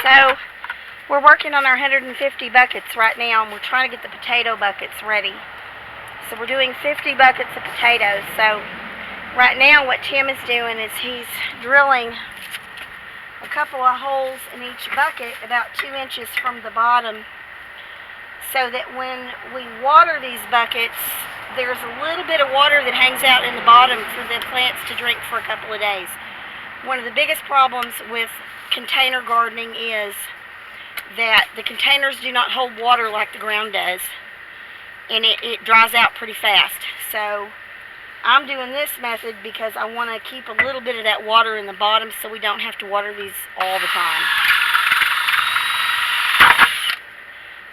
So we're working on our 150 buckets right now, and we're trying to get the potato buckets ready. So we're doing 50 buckets of potatoes. So right now what Tim is doing is he's drilling a couple of holes in each bucket about 2 inches from the bottom, so that when we water these buckets, there's a little bit of water that hangs out in the bottom for the plants to drink for a couple of days. One of the biggest problems with container gardening is that the containers do not hold water like the ground does, and it dries out pretty fast. So I'm doing this method because I want to keep a little bit of that water in the bottom so we don't have to water these all the time.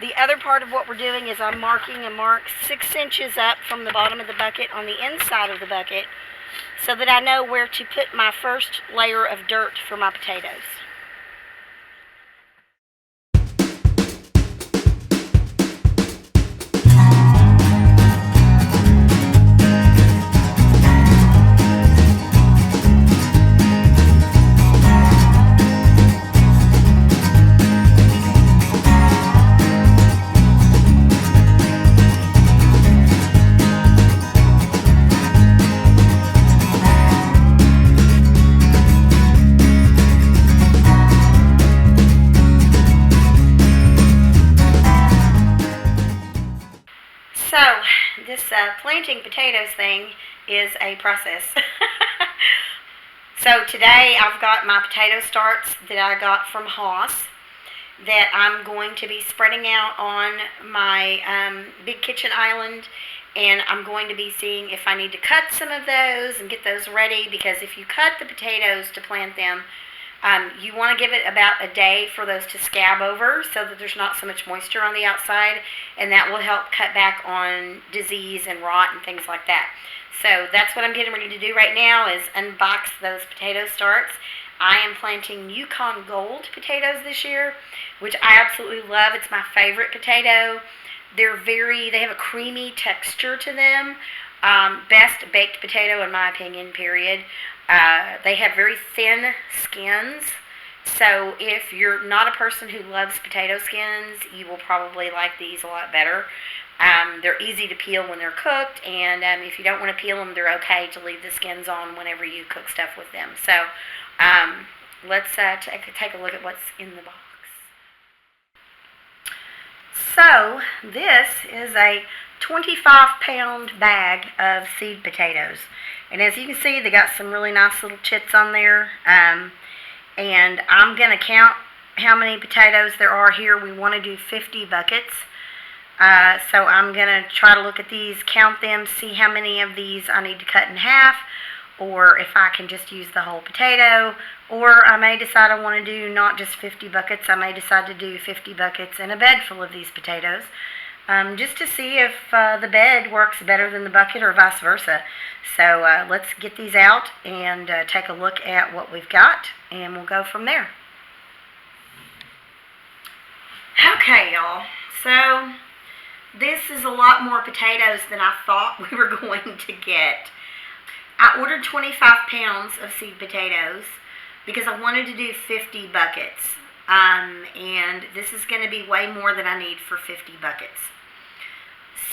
The other part of what we're doing is I'm marking a mark 6 inches up from the bottom of the bucket on the inside of the bucket, so that I know where to put my first layer of dirt for my potatoes. So, this planting potatoes thing is a process. So today I've got my potato starts that I got from Haas that I'm going to be spreading out on my big kitchen island, and I'm going to be seeing if I need to cut some of those and get those ready, because if you cut the potatoes to plant them, you want to give it about a day for those to scab over so that there's not so much moisture on the outside, and that will help cut back on disease and rot and things like that. So that's what I'm getting ready to do right now, is unbox those potato starts. I am planting Yukon Gold potatoes this year, which I absolutely love. It's my favorite potato. They have a creamy texture to them. Best baked potato in my opinion, period. They have very thin skins, so if you're not a person who loves potato skins, you will probably like these a lot better. They're easy to peel when they're cooked, and if you don't want to peel them, they're okay to leave the skins on whenever you cook stuff with them. So let's take a look at what's in the box. So this is a 25-pound bag of seed potatoes. And as you can see, they got some really nice little chits on there. And I'm going to count how many potatoes there are here. We want to do 50 buckets. So I'm going to try to look at these, count them, see how many of these I need to cut in half, or if I can just use the whole potato. Or I may decide I want to do not just 50 buckets. I may decide to do 50 buckets in a bed full of these potatoes. Just to see if the bed works better than the bucket or vice versa. So let's get these out and take a look at what we've got, and we'll go from there. Okay, y'all. So this is a lot more potatoes than I thought we were going to get. I ordered 25 pounds of seed potatoes because I wanted to do 50 buckets. And this is going to be way more than I need for 50 buckets.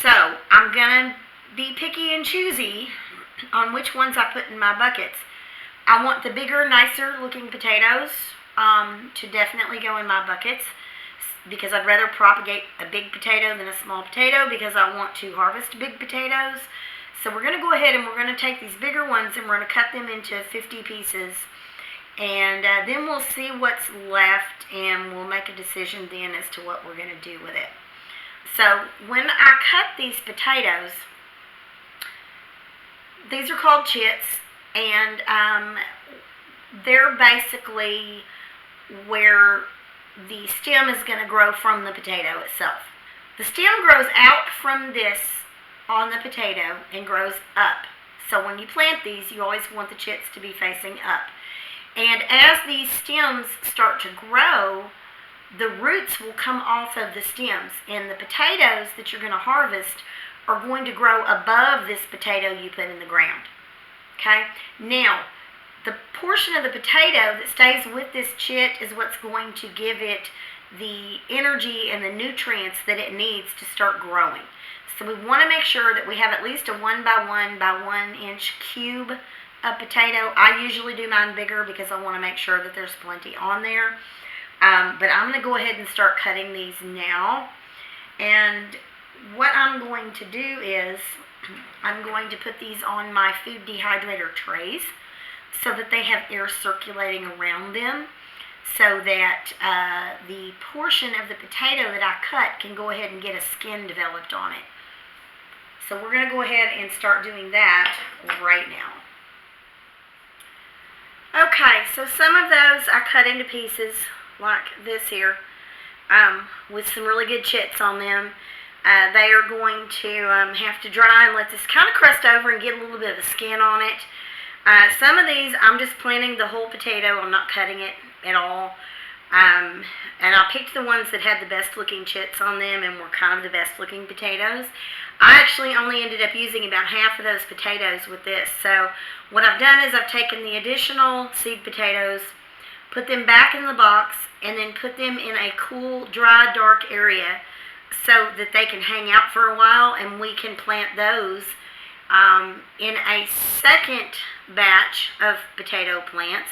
So I'm going to be picky and choosy on which ones I put in my buckets. I want the bigger, nicer looking potatoes to definitely go in my buckets, because I'd rather propagate a big potato than a small potato, because I want to harvest big potatoes. So we're going to go ahead and we're going to take these bigger ones and we're going to cut them into 50 pieces. And then we'll see what's left, and we'll make a decision then as to what we're going to do with it. So when I cut these potatoes, these are called chits, and they're basically where the stem is going to grow from the potato itself. The stem grows out from this on the potato and grows up. So when you plant these, you always want the chits to be facing up. And as these stems start to grow, the roots will come off of the stems, and the potatoes that you're going to harvest are going to grow above this potato you put in the ground. Okay? Now, the portion of the potato that stays with this chit is what's going to give it the energy and the nutrients that it needs to start growing. So we want to make sure that we have at least a 1 by 1 by 1 inch cube of potato. I usually do mine bigger because I want to make sure that there's plenty on there. But I'm going to go ahead and start cutting these now. And what I'm going to do is I'm going to put these on my food dehydrator trays so that they have air circulating around them, so that the portion of the potato that I cut can go ahead and get a skin developed on it. So we're going to go ahead and start doing that right now. Okay, so some of those I cut into pieces like this here, with some really good chits on them. They are going to have to dry and let this kind of crust over and get a little bit of the skin on it. Some of these I'm just planting the whole potato. I'm not cutting it at all. And I picked the ones that had the best looking chits on them and were kind of the best looking potatoes. I actually only ended up using about half of those potatoes with this. So what I've done is I've taken the additional seed potatoes, put them back in the box, and then put them in a cool, dry, dark area so that they can hang out for a while, and we can plant those in a second batch of potato plants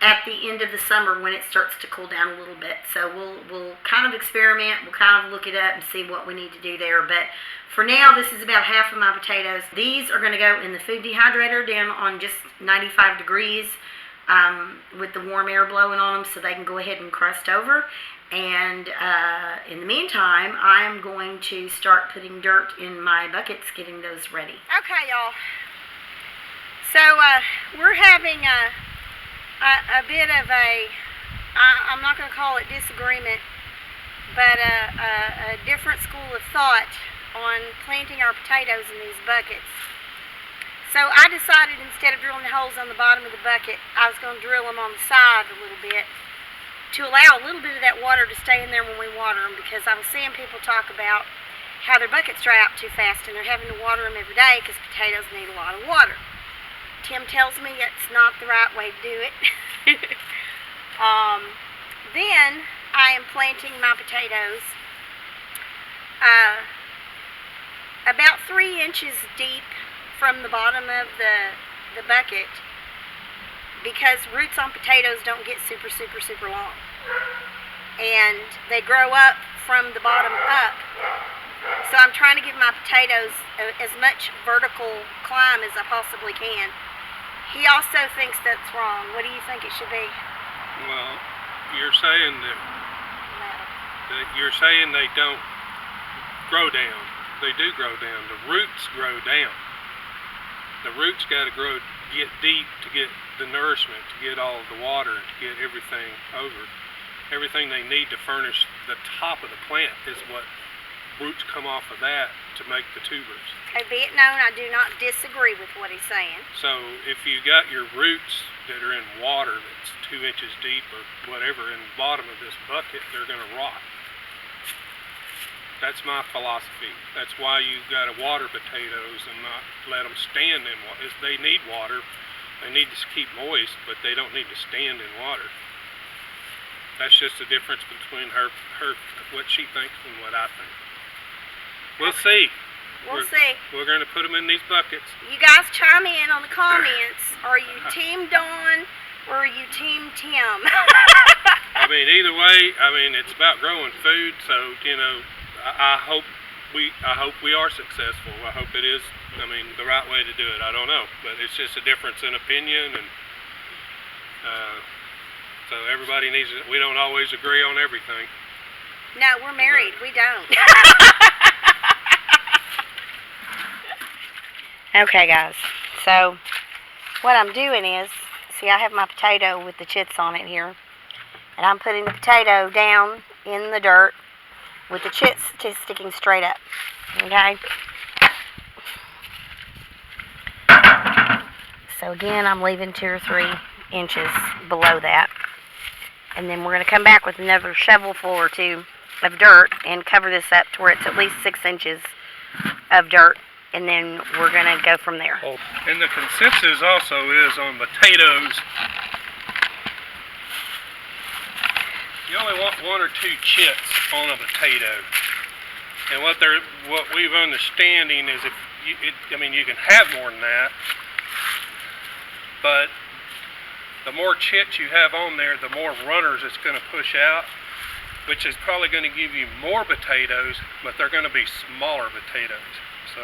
at the end of the summer when it starts to cool down a little bit. So we'll kind of experiment, we'll kind of look it up and see what we need to do there. But for now, this is about half of my potatoes. These are going to go in the food dehydrator down on just 95 degrees with the warm air blowing on them so they can go ahead and crust over. And in the meantime, I'm going to start putting dirt in my buckets, getting those ready. Okay, y'all. So we're having a bit of I'm not going to call it disagreement, but a different school of thought on planting our potatoes in these buckets. So I decided instead of drilling the holes on the bottom of the bucket, I was going to drill them on the side a little bit to allow a little bit of that water to stay in there when we water them, because I was seeing people talk about how their buckets dry out too fast and they're having to water them every day because potatoes need a lot of water. Tim tells me it's not the right way to do it. Then I am planting my potatoes about 3 inches deep from the bottom of the bucket, because roots on potatoes don't get super long, and they grow up from the bottom up. So I'm trying to give my potatoes as much vertical climb as I possibly can. He also thinks that's wrong. What do you think it should be? Well, you're saying that you're saying they don't grow down. They do grow down. The roots grow down. The roots got to get deep to get the nourishment, to get all the water, to get everything over. Everything they need to furnish the top of the plant is what roots come off of that to make the tubers. Okay, be it known, I do not disagree with what he's saying. So if you got your roots that are in water that's 2 inches deep or whatever in the bottom of this bucket, they're going to rot. That's my philosophy. That's why you got to water potatoes and not let them stand in water. They need water. They need to keep moist, but they don't need to stand in water. That's just the difference between her what she thinks and what I think. We'll see. We'll see. We're going to put them in these buckets. You guys chime in on the comments. Are you Team Dawn or are you Team Tim? I mean, either way, I mean, it's about growing food, so, you know, I hope we are successful. I hope it is, I mean, the right way to do it. I don't know, but it's just a difference in opinion, and so everybody needs it. We don't always agree on everything. No, we're married. We don't. Okay, guys. So what I'm doing is, see, I have my potato with the chits on it here, and I'm putting the potato down in the dirt with the chits sticking straight up. Okay. So again, I'm leaving 2 or 3 inches below that. And then we're going to come back with another shovelful or 2 of dirt and cover this up to where it's at least 6 inches of dirt and then we're going to go from there. Oh, and the consensus also is on potatoes. You only want 1 or 2 chits on a potato. And what we've understanding is you can have more than that, but the more chits you have on there, the more runners it's going to push out, which is probably going to give you more potatoes, but they're going to be smaller potatoes. So.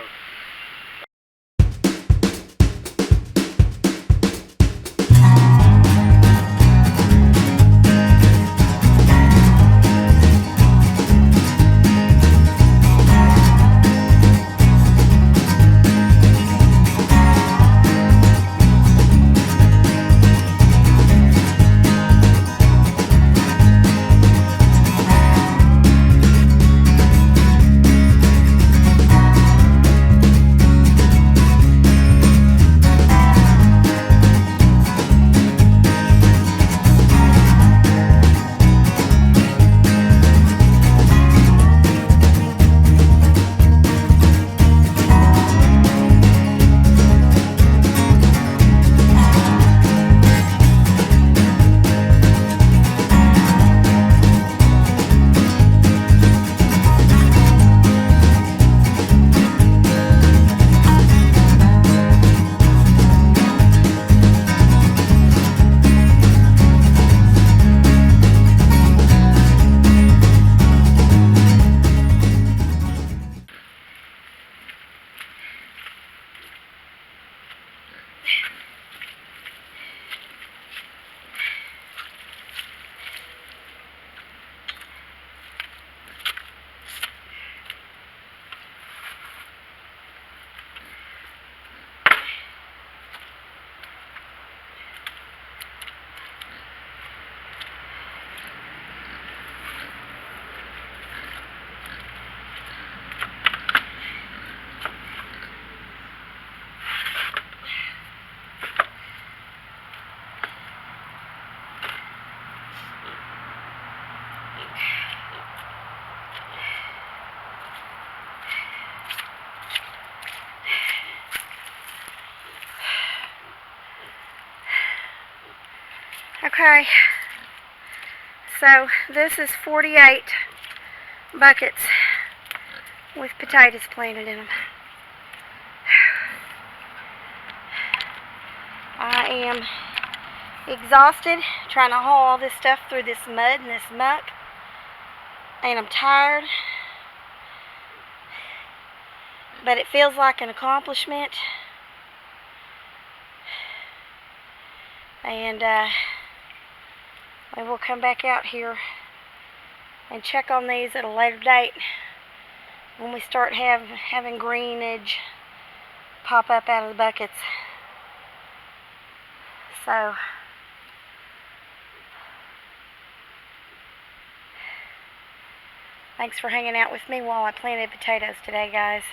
Okay, so this is 48 buckets with potatoes planted in them. I am exhausted trying to haul all this stuff through this mud and this muck, and I'm tired, but it feels like an accomplishment. And maybe we'll come back out here and check on these at a later date when we start having greenage pop up out of the buckets. So thanks for hanging out with me while I planted potatoes today, guys.